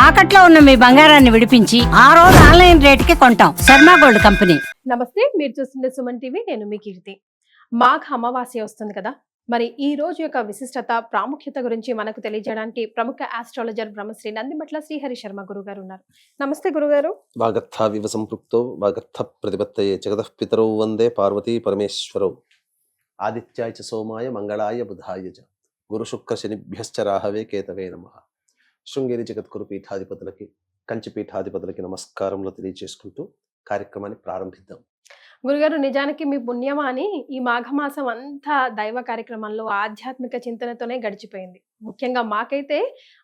తాకట్లో ఉన్న మీ బంగారాన్ని విడిపించి ఆ రోజు ఆన్లైన్ రేటుకి కొంటాం. Sharma gold company. నమస్తే, మీరు చూస్తుండే సుమన్ టీవీ. నేను మీ కీర్తి. మాఘ అమావాస్య వస్తుంది కదా, మరి ఈ రోజు యొక్క విశిష్టత ప్రాముఖ్యత గురించి మనకు తెలియజేయడానికి ప్రముఖ ఆస్ట్రాలజర్ బ్రహ్మశ్రీ నందిమట్ల శ్రీహరి శర్మ గురుగారు ఉన్నారు. నమస్తే గురుగారు. వాగర్థావివ సంపృక్తో వాగర్థ ప్రతిపత్తయే జగతః పితరౌ వందే పార్వతీ పరమేశ్వరౌ. ఆదిత్యాయ చ సోమాయ మంగళాయ బుధాయ చ గురు శుక్ర శనిభ్యశ్చ రాహవే కేతవే నమః. శృంగేరి జగద్గురు పీఠాధిపతులకి, కంచి పీఠాధిపతులకి నమస్కారములు తెలియజేసుకుంటూ కార్యక్రమాన్ని ప్రారంభిద్దాం. గురుగారు, నిజానికి మీ పుణ్యమా అని ఈ మాఘమాసం అంతా దైవ కార్యక్రమాల్లో ఆధ్యాత్మిక చింతనతోనే గడిచిపోయింది. ముఖ్యంగా మాకైతే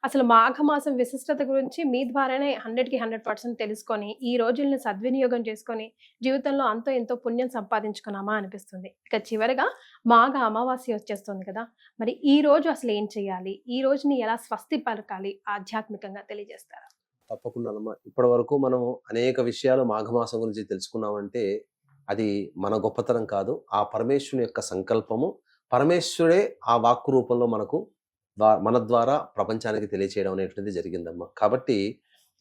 అసలు మాఘమాసం విశిష్టత గురించి మీ ద్వారానే 100కి 100% తెలుసుకొని ఈ రోజుల్ని సద్వినియోగం చేసుకొని జీవితంలో అంతో ఎంతో పుణ్యం సంపాదించుకున్నామా అనిపిస్తుంది. ఇక చివరిగా మాఘ అమావాస్య వచ్చేస్తుంది కదా, మరి ఈ రోజు అసలు ఏం చేయాలి, ఈ రోజుని ఎలా స్వస్తి పలకాలి ఆధ్యాత్మికంగా తెలియజేస్తారా? తప్పకుండా అమ్మా. ఇప్పటి వరకు మనం అనేక విషయాలు మాఘమాసం గురించి తెలుసుకున్నామంటే అది మన గొప్పతనం కాదు, ఆ పరమేశ్వరుని యొక్క సంకల్పము. పరమేశ్వరుడే ఆ వాక్కు రూపంలో మన ద్వారా ప్రపంచానికి తెలియచేయడం అనేటువంటిది జరిగిందమ్మా. కాబట్టి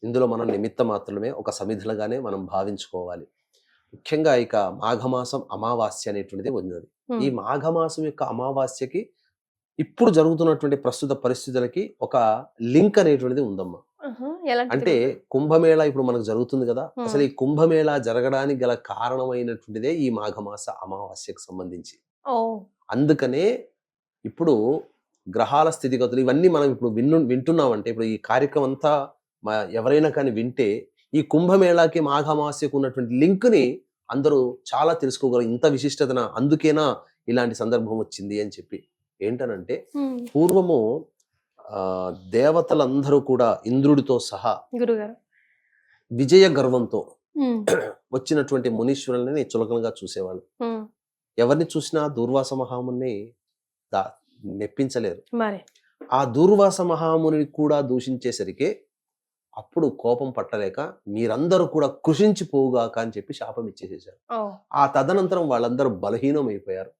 ఇందులో మనం నిమిత్త మాత్రమే, ఒక సమిధులుగానే మనం భావించుకోవాలి. ముఖ్యంగా ఇక మాఘమాసం అమావాస్య అనేటువంటిది ఉన్నది. ఈ మాఘమాసం యొక్క అమావాస్యకి ఇప్పుడు జరుగుతున్నటువంటి ప్రస్తుత పరిస్థితులకి ఒక లింక్ అనేటువంటిది ఉందమ్మా. అంటే కుంభమేళ ఇప్పుడు మనకు జరుగుతుంది కదా, అసలు ఈ కుంభమేళ జరగడానికి గల కారణమైనటువంటిదే ఈ మాఘమాస అమావాస్యకు సంబంధించి. అందుకనే ఇప్పుడు గ్రహాల స్థితిగతులు ఇవన్నీ మనం ఇప్పుడు వింటున్నామంటే, ఇప్పుడు ఈ కార్యక్రమం అంతా ఎవరైనా కానీ వింటే ఈ కుంభమేళాకి మాఘమాస్యకు ఉన్నటువంటి లింక్ ని అందరూ చాలా తెలుసుకోగలరు. ఇంత విశిష్టతన అందుకేనా ఇలాంటి సందర్భం వచ్చింది అని చెప్పి. ఏంటనంటే పూర్వము దేవతలందరూ కూడా ఇంద్రుడితో సహా విజయ గర్వంతో వచ్చినటువంటి మునీశ్వరులని చులకనగా చూసేవాళ్ళు. ఎవరిని చూసినా దూర్వాస మహాముని మెప్పించలేరు. ఆ దూర్వాస మహాముని కూడా దూషించేసరికి అప్పుడు కోపం పట్టలేక మీరందరూ కూడా కృషించిపోవుగాక అని చెప్పి శాపం ఇచ్చేసేసారు. ఆ తదనంతరం వాళ్ళందరూ బలహీనం అయిపోయారు.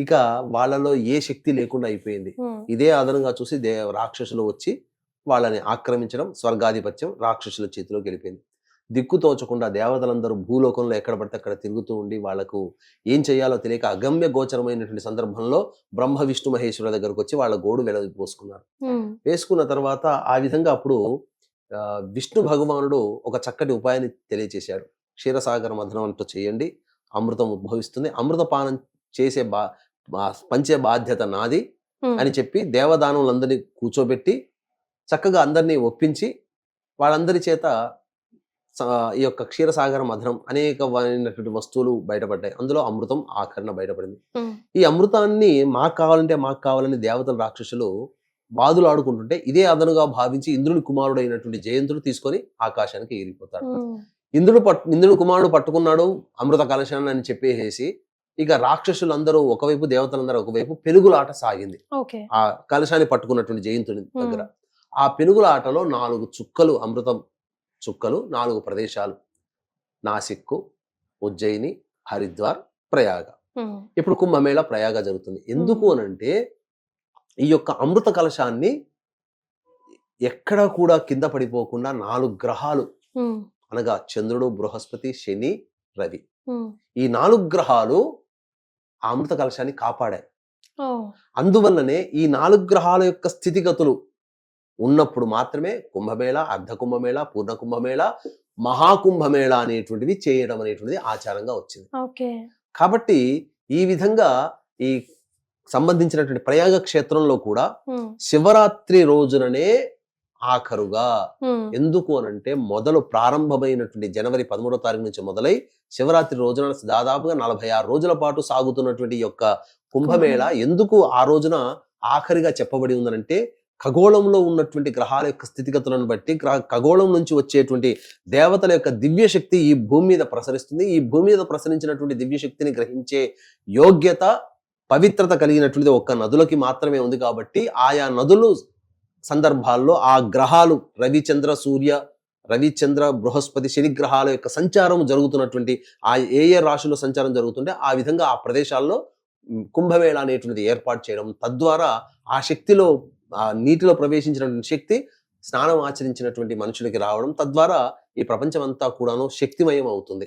ఇక వాళ్ళలో ఏ శక్తి లేకుండా అయిపోయింది. ఇదే ఆధారంగా చూసి రాక్షసులు వచ్చి వాళ్ళని ఆక్రమించడం, స్వర్గాధిపత్యం రాక్షసుల చేతిలోకి వెళ్ళిపోయింది. దిక్కుతోచకుండా దేవతలందరూ భూలోకంలో ఎక్కడ పడితే అక్కడ తిరుగుతూ ఉండి వాళ్ళకు ఏం చేయాలో తెలియక అగమ్య గోచరమైనటువంటి సందర్భంలో బ్రహ్మ విష్ణు మహేశ్వరుల దగ్గరకు వచ్చి వాళ్ళ గోడు పోసుకున్నారు. వేసుకున్న తర్వాత ఆ విధంగా అప్పుడు విష్ణు భగవానుడు ఒక చక్కటి ఉపాయాన్ని తెలియచేశాడు. క్షీరసాగర మథనం అంటూ చేయండి, అమృతం ఉద్భవిస్తుంది, అమృతపానం చేసే పంచే బాధ్యత నాది అని చెప్పి దేవదానులందరినీ కూర్చోబెట్టి చక్కగా అందరినీ ఒప్పించి వాళ్ళందరి చేత ఈ యొక్క క్షీరసాగర మథనం అనేకమైనటువంటి వస్తువులు బయటపడ్డాయి. అందులో అమృతం ఆఖరణ బయటపడింది. ఈ అమృతాన్ని మాకు కావాలని దేవతల రాక్షసులు బాధలు ఆడుకుంటుంటే ఇదే అదనుగా భావించి ఇంద్రుని కుమారుడు అయినటువంటి జయంతుడు తీసుకొని ఆకాశానికి ఎగిరిపోతాడు. ఇంద్రుడు కుమారుడు పట్టుకున్నాడు అమృత కలశాన్ని అని చెప్పేసి ఇక రాక్షసులందరూ ఒకవైపు, దేవతలందరూ ఒకవైపు పెనుగులాట సాగింది. ఆ కలశాన్ని పట్టుకున్నటువంటి జయంతుని దగ్గర ఆ పెనుగులాటలో 4 చుక్కలు, అమృతం చుక్కలు 4 ప్రదేశాలు, నాసిక్, ఉజ్జయిని, హరిద్వార్, ప్రయాగ. ఇప్పుడు కుంభమేళ ప్రయాగ జరుగుతుంది. ఎందుకు అనంటే ఈ యొక్క అమృత కలశాన్ని ఎక్కడ కూడా కింద పడిపోకుండా 4 గ్రహాలు అనగా చంద్రుడు, బృహస్పతి, శని, రవి, ఈ 4 గ్రహాలు ఆ అమృత కలశాన్ని కాపాడాయి. అందువల్లనే ఈ 4 గ్రహాల యొక్క స్థితిగతులు ఉన్నప్పుడు మాత్రమే కుంభమేళ, అర్ధ కుంభమేళ, పూర్ణ కుంభమేళ, మహాకుంభమేళ అనేటువంటివి చేయడం అనేటువంటిది ఆచారంగా వచ్చింది. కాబట్టి ఈ విధంగా ఈ సంబంధించినటువంటి ప్రయాగ క్షేత్రంలో కూడా శివరాత్రి రోజుననే ఆఖరుగా. ఎందుకు అనంటే మొదలు ప్రారంభమైనటువంటి జనవరి 13వ తారీఖు నుంచి మొదలై శివరాత్రి రోజున దాదాపుగా 46 రోజుల పాటు సాగుతున్నటువంటి యొక్క కుంభమేళ ఎందుకు ఆ రోజున ఆఖరిగా చెప్పబడి ఉందనంటే ఖగోళంలో ఉన్నటువంటి గ్రహాల యొక్క స్థితిగతులను బట్టి ఖగోళం నుంచి వచ్చేటువంటి దేవతల యొక్క దివ్యశక్తి ఈ భూమి మీద ప్రసరిస్తుంది. ఈ భూమి మీద ప్రసరించినటువంటి దివ్యశక్తిని గ్రహించే యోగ్యత, పవిత్రత కలిగినటువంటిది ఒక్క నదులకి మాత్రమే ఉంది. కాబట్టి ఆయా నదులు సందర్భాల్లో ఆ గ్రహాలు రవిచంద్ర బృహస్పతి, శని గ్రహాల యొక్క సంచారం జరుగుతున్నటువంటి ఆ ఏ రాశుల్లో సంచారం జరుగుతుంటే ఆ విధంగా ఆ ప్రదేశాల్లో కుంభమేళ అనేటువంటిది ఏర్పాటు చేయడం, తద్వారా ఆ శక్తిలో ఆ నీటిలో ప్రవేశించినటువంటి శక్తి స్నానం ఆచరించినటువంటి మనుషులకి రావడం, తద్వారా ఈ ప్రపంచం అంతా కూడాను శక్తిమయం అవుతుంది.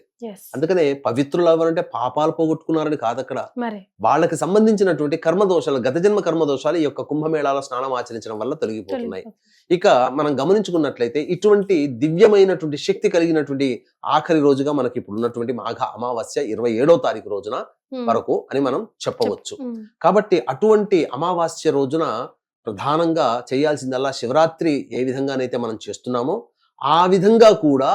అందుకనే పవిత్రులు ఎవరంటే పాపాలు పోగొట్టుకున్నారని కాదు అక్కడ, మరి వాళ్ళకి సంబంధించినటువంటి కర్మదోషాలు, గత జన్మ కర్మదోషాలు ఈ యొక్క కుంభమేళాలో స్నానం ఆచరించడం వల్ల తొలగిపోతున్నాయి. ఇక మనం గమనించుకున్నట్లయితే ఇటువంటి దివ్యమైనటువంటి శక్తి కలిగినటువంటి ఆఖరి రోజుగా మనకి ఇప్పుడు ఉన్నటువంటి మాఘ అమావాస్య 27వ తారీఖు రోజున వరకు అని మనం చెప్పవచ్చు. కాబట్టి అటువంటి అమావాస్య రోజున ప్రధానంగా చేయాల్సిందల్లా శివరాత్రి ఏ విధంగానైతే మనం చేస్తున్నామో ఆ విధంగా కూడా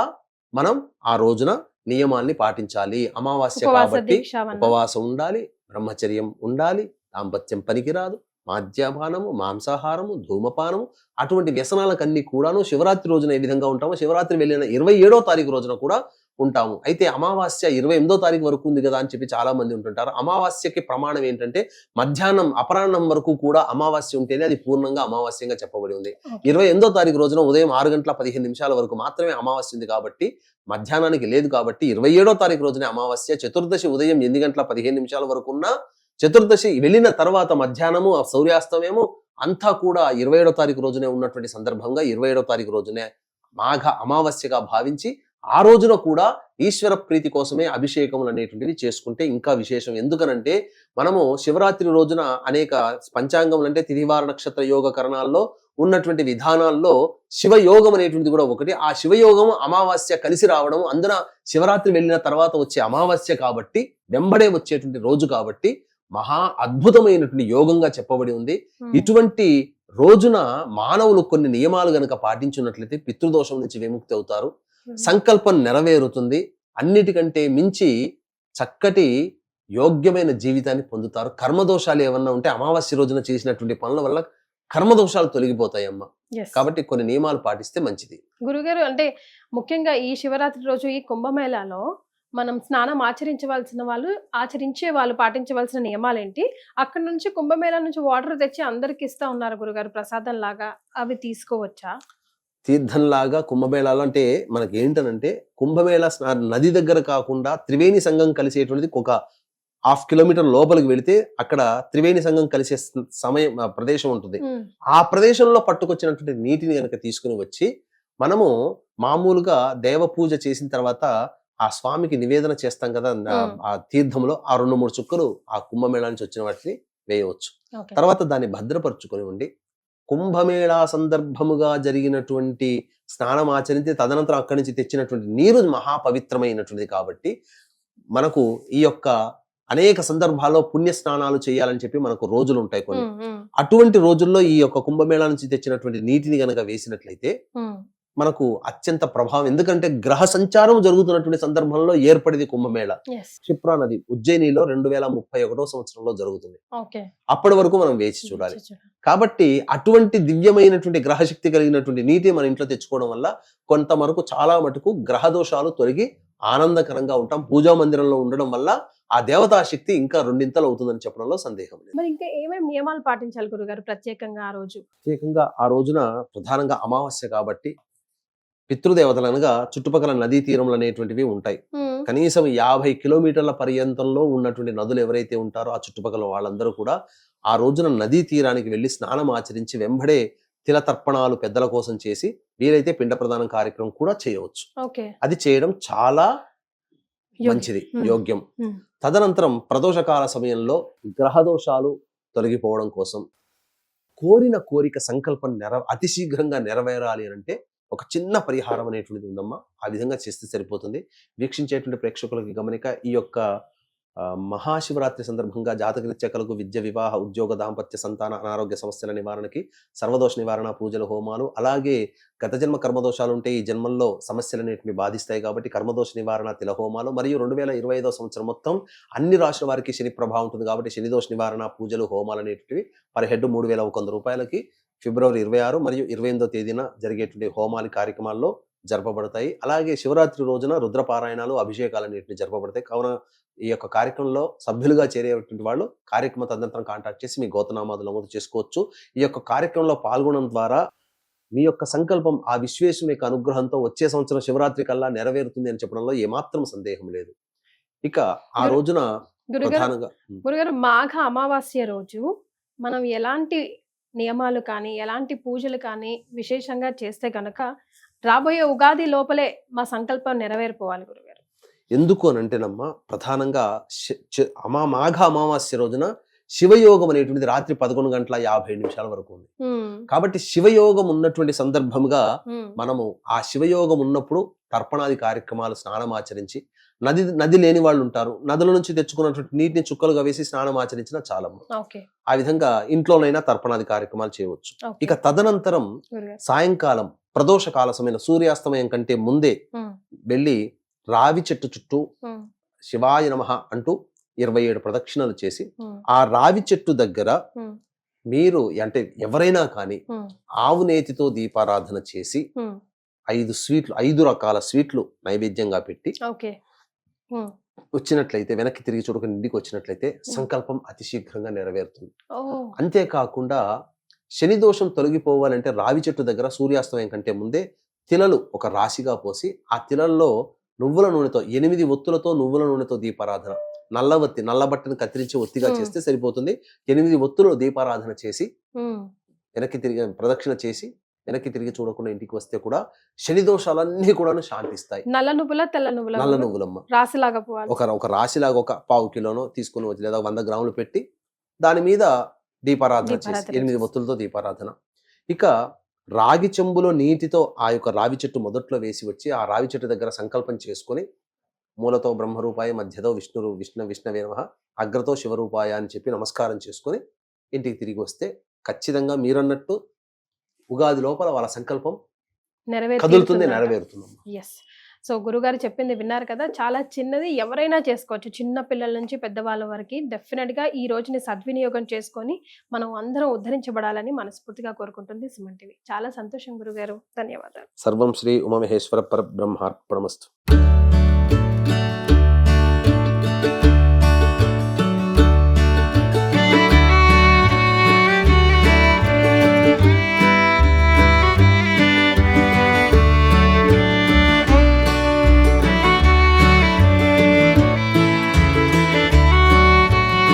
మనం ఆ రోజున నియమాల్ని పాటించాలి. అమావాస్య కాబట్టి ఉపవాసం ఉండాలి, బ్రహ్మచర్యం ఉండాలి, దాంపత్యం పనికిరాదు, మాద్యపానము, మాంసాహారము, ధూమపానము, అటువంటి వ్యసనాలకన్నీ కూడాను శివరాత్రి రోజున ఏ విధంగా ఉంటామో శివరాత్రి వెళ్ళిన 27వ తారీఖు రోజున కూడా ఉంటాము. అయితే అమావాస్య 28వ తారీఖు వరకు ఉంది కదా అని చెప్పి చాలా మంది ఉంటుంటారు. అమావాస్యకి ప్రమాణం ఏంటంటే మధ్యాహ్నం అపరాహ్నం వరకు కూడా అమావాస్య ఉంటేనే అది పూర్ణంగా అమావాస్యంగా చెప్పబడి ఉంది. 28వ తారీఖు రోజున ఉదయం 6:15 వరకు మాత్రమే అమావాస్య ఉంది కాబట్టి మధ్యాహ్నానికి లేదు. కాబట్టి 27వ తారీఖు రోజునే అమావాస్య. చతుర్దశి ఉదయం 8:15 వరకు ఉన్న చతుర్దశి వెళ్ళిన తర్వాత మధ్యాహ్నము సూర్యాస్తమయము అంతా కూడా 27వ తారీఖు రోజునే ఉన్నటువంటి సందర్భంగా 27వ తారీఖు రోజునే మాఘ అమావాస్యగా భావించి ఆ రోజున కూడా ఈశ్వర ప్రీతి కోసమే అభిషేకములు అనేటువంటివి చేసుకుంటే ఇంకా విశేషం. ఎందుకనంటే మనము శివరాత్రి రోజున అనేక పంచాంగములు అంటే తిథివార నక్షత్ర యోగ కరణాల్లో ఉన్నటువంటి విధానాల్లో శివయోగం అనేటువంటిది కూడా ఒకటి. ఆ శివయోగము అమావాస్య కలిసి రావడం, అందున శివరాత్రి వెళ్ళిన తర్వాత వచ్చే అమావాస్య కాబట్టి వెంబడే వచ్చేటువంటి రోజు కాబట్టి మహా అద్భుతమైనటువంటి యోగంగా చెప్పబడి ఉంది. ఇటువంటి రోజున మానవులు కొన్ని నియమాలు గనక పాటించున్నట్లయితే పితృదోషం నుంచి విముక్తి అవుతారు, సంకల్పం నెరవేరుతుంది, అన్నిటికంటే మించి చక్కటి యోగ్యమైన జీవితాన్ని పొందుతారు. కర్మదోషాలు ఏమన్నా ఉంటే అమావాస్య రోజున చేసినటువంటి పనుల వల్ల కర్మదోషాలు తొలగిపోతాయమ్మా. కాబట్టి కొన్ని నియమాలు పాటిస్తే మంచిది. గురుగారు, అంటే ముఖ్యంగా ఈ శివరాత్రి రోజు ఈ కుంభమేళాలో మనం స్నానం ఆచరించే వాళ్ళు పాటించవలసిన నియమాలు ఏంటి? అక్కడ నుంచి కుంభమేళా నుంచి వాటర్ తెచ్చి అందరికి ఇస్తా ఉన్నారు గురుగారు ప్రసాదం లాగా, అవి తీసుకోవచ్చా? తీర్థంలాగా కుంభమేళాలు అంటే మనకి ఏంటనంటే కుంభమేళ నది దగ్గర కాకుండా త్రివేణి సంఘం కలిసేటువంటిది ఒక 1/2 కిలోమీటర్ లోపలికి వెళితే అక్కడ త్రివేణి సంఘం కలిసే ప్రదేశం ఉంటుంది. ఆ ప్రదేశంలో పట్టుకొచ్చినటువంటి నీటిని కనుక తీసుకుని వచ్చి మనము మామూలుగా దేవ పూజ చేసిన తర్వాత ఆ స్వామికి నివేదన చేస్తాం కదా ఆ తీర్థంలో, ఆ 2-3 చుక్కలు ఆ కుంభమేళా నుంచి వచ్చిన వాటిని వేయవచ్చు. తర్వాత దాన్ని భద్రపరుచుకొని ఉండి కుంభమేళా సందర్భముగా జరిగినటువంటి స్నానం ఆచరించి తదనంతరం అక్కడి నుంచి తెచ్చినటువంటి నీరు మహాపవిత్రమైనటువంటిది కాబట్టి మనకు ఈ యొక్క అనేక సందర్భాల్లో పుణ్య స్నానాలు చేయాలని చెప్పి మనకు రోజులు ఉంటాయి కొన్ని. అటువంటి రోజుల్లో ఈ యొక్క కుంభమేళా నుంచి తెచ్చినటువంటి నీటిని గనక వేసినట్లయితే మనకు అత్యంత ప్రభావం. ఎందుకంటే గ్రహ సంచారం జరుగుతున్నటువంటి సందర్భంలో ఏర్పడింది కుంభమేళ. క్షిప్రా నది ఉజ్జయినిలో 2031వ సంవత్సరంలో జరుగుతుంది. అప్పటి వరకు మనం వేచి చూడాలి. కాబట్టి అటువంటి దివ్యమైనటువంటి గ్రహశక్తి కలిగినటువంటి నీటి మన ఇంట్లో తెచ్చుకోవడం వల్ల కొంతవరకు చాలా మటుకు గ్రహ దోషాలు తొలగి ఆనందకరంగా ఉంటాం. పూజా మందిరంలో ఉండడం వల్ల ఆ దేవతా శక్తి ఇంకా 2 అవుతుందని చెప్పడంలో సందేహం లేదు. మరి ఇంకా ఏమేమి నియమాలు పాటించాలి గురుగారు ప్రత్యేకంగా ఆ రోజు? ప్రత్యేకంగా ఆ రోజున ప్రధానంగా అమావాస్య కాబట్టి పితృదేవతలు అనగా చుట్టుపక్కల నదీ తీరములు అనేటువంటివి ఉంటాయి. కనీసం 50 కిలోమీటర్ల పర్యంతంలో ఉన్నటువంటి నదులు ఎవరైతే ఉంటారో ఆ చుట్టుపక్కల వాళ్ళందరూ కూడా ఆ రోజున నదీ తీరానికి వెళ్లి స్నానం ఆచరించి వెంబడే తిల తర్పణాలు పెద్దల కోసం చేసి వీలైతే పిండ ప్రదానం కార్యక్రమం కూడా చేయవచ్చు. అది చేయడం చాలా మంచిది, యోగ్యం. తదనంతరం ప్రదోషకాల సమయంలో గ్రహదోషాలు తొలగిపోవడం కోసం కోరిన కోరిక సంకల్పం అతి శీఘ్రంగా నెరవేరాలి అంటే ఒక చిన్న పరిహారం అనేటువంటిది ఉందమ్మా. ఆ విధంగా చేస్తే సరిపోతుంది. వీక్షించేటువంటి ప్రేక్షకులకి గమనిక, ఈ యొక్క మహాశివరాత్రి సందర్భంగా జాతకరీత్యా కలుగు విద్య, వివాహ, ఉద్యోగ, దాంపత్య, సంతాన, అనారోగ్య సమస్యల నివారణకి సర్వదోష నివారణ పూజలు, హోమాలు, అలాగే గత జన్మ కర్మదోషాలు ఉంటే ఈ జన్మల్లో సమస్యలు అనేటివి బాధిస్తాయి కాబట్టి కర్మదోష నివారణ తిల హోమాలు, మరియు 2025వ సంవత్సరం మొత్తం అన్ని రాశుల వారికి శని ప్రభావం ఉంటుంది కాబట్టి శని దోష నివారణ పూజలు, హోమాలు అనేటివి పర్ హెడ్ 3,100 రూపాయలకి ఫిబ్రవరి 26 మరియు 28వ తేదీన జరిగేటువంటి హోమాలి కార్యక్రమాల్లో జరపబడతాయి. అలాగే శివరాత్రి రోజున రుద్రపారాయణాలు, అభిషేకాలు అనేటివి జరపబడతాయి. కావున ఈ యొక్క కార్యక్రమంలో సభ్యులుగా చేరేటువంటి వాళ్ళు కార్యక్రమ తదనంతరం కాంటాక్ట్ చేసి మీ గోతనామాలు నమోదు చేసుకోవచ్చు. ఈ యొక్క కార్యక్రమంలో పాల్గొనడం ద్వారా మీ యొక్క సంకల్పం ఆ విశ్వేశ్వరుని యొక్క అనుగ్రహంతో వచ్చే సంవత్సరం శివరాత్రి కల్లా నెరవేరుతుంది అని చెప్పడంలో ఏమాత్రం సందేహం లేదు. ఇక ఆ రోజున ప్రధానంగా గురుగారు మాఘ అమావాస్య రోజు మనం ఎలాంటి నియమాలు కానీ ఎలాంటి పూజలు కానీ విశేషంగా చేస్తే గనక రాబోయే ఉగాది లోపలే మా సంకల్పం నెరవేరిపోవాలి గురుగారు? ఎందుకు అని అంటేనమ్మా, ప్రధానంగా మాఘ అమావాస్య రోజున శివయోగం అనేటువంటిది రాత్రి 11:57 వరకు ఉంది. కాబట్టి శివయోగం ఉన్నటువంటి సందర్భంగా మనము ఆ శివయోగం ఉన్నప్పుడు తర్పణాది కార్యక్రమాలు, స్నానం ఆచరించి, నది లేని వాళ్ళు ఉంటారు, నదుల నుంచి తెచ్చుకున్నటువంటి నీటిని చుక్కలుగా వేసి స్నానం ఆచరించిన చాలమ్మ. ఆ విధంగా ఇంట్లోనైనా తర్పణాది కార్యక్రమాలు చేయవచ్చు. ఇక తదనంతరం సాయంకాలం ప్రదోష కాల సమయం, సూర్యాస్తమయం కంటే ముందే వెళ్ళి రావి చెట్టు చుట్టూ శివాయ నమః అంటూ 27 ప్రదక్షిణలు చేసి, ఆ రావి చెట్టు దగ్గర మీరు అంటే ఎవరైనా కానీ ఆవు నేతితో దీపారాధన చేసి 5 రకాల స్వీట్లు నైవేద్యంగా పెట్టి వచ్చినట్లయితే, వెనక్కి తిరిగి చూడకుండా ఇంటికి వచ్చినట్లయితే సంకల్పం అతి శీఘ్రంగా నెరవేరుతుంది. అంతేకాకుండా శని దోషం తొలగిపోవాలంటే రావి చెట్టు దగ్గర సూర్యాస్తమయం కంటే ముందే తిలలు ఒక రాశిగా పోసి, ఆ తిలల్లో నువ్వుల నూనెతో 8 ఒత్తులతో నువ్వుల నూనెతో దీపారాధన, నల్ల బట్టను కత్తిరించి ఒత్తిగా చేస్తే సరిపోతుంది. 8 ఒత్తులు దీపారాధన చేసి వెనక్కి తిరిగి ప్రదక్షిణ చేసి వెనక్కి తిరిగి చూడకుండా ఇంటికి వస్తే కూడా శని దోషాలన్నీ కూడా శాంతిస్తాయి. నల్ల నువ్వులమ్మ రాశిలాగా ఒక రాశిలాగా ఒక 1/4 కిలోనో తీసుకుని వచ్చి లేదా 100 గ్రాములు పెట్టి దాని మీద దీపారాధన చేసి 8 ఒత్తులతో దీపారాధన. ఇక రాగి చెంబులో నీటితో ఆ యొక్క రావి చెట్టు మొదట్లో వేసి వచ్చి ఆ రావి చెట్టు దగ్గర సంకల్పం చేసుకుని, మూలతో బ్రహ్మరూపాయ, మధ్యతో విష్ణవే నమః, అగ్రతో శివరూపాయ అని చెప్పి నమస్కారం చేసుకుని ఇంటికి తిరిగి వస్తే ఖచ్చితంగా మీరన్నట్టు ఉగాది లోపల వాళ్ళ సంకల్పం కదులుతుంది, నెరవేరుతుంది. సో గురుగారు చెప్పింది విన్నారు కదా, చాలా చిన్నది, ఎవరైనా చేసుకోవచ్చు, చిన్న పిల్లల నుంచి పెద్దవాళ్ళ వరకు. డెఫినెట్ గా ఈ రోజుని సద్వినియోగం చేసుకొని మనం అందరం ఉద్ధరించబడాలని మనస్ఫూర్తిగా కోరుకుంటుంది సుమన్ టీవీ. చాలా సంతోషం గురుగారు, ధన్యవాదాలు. సర్వం శ్రీ ఉమామహేశ్వర పరబ్రహ్మార్పణమస్తు.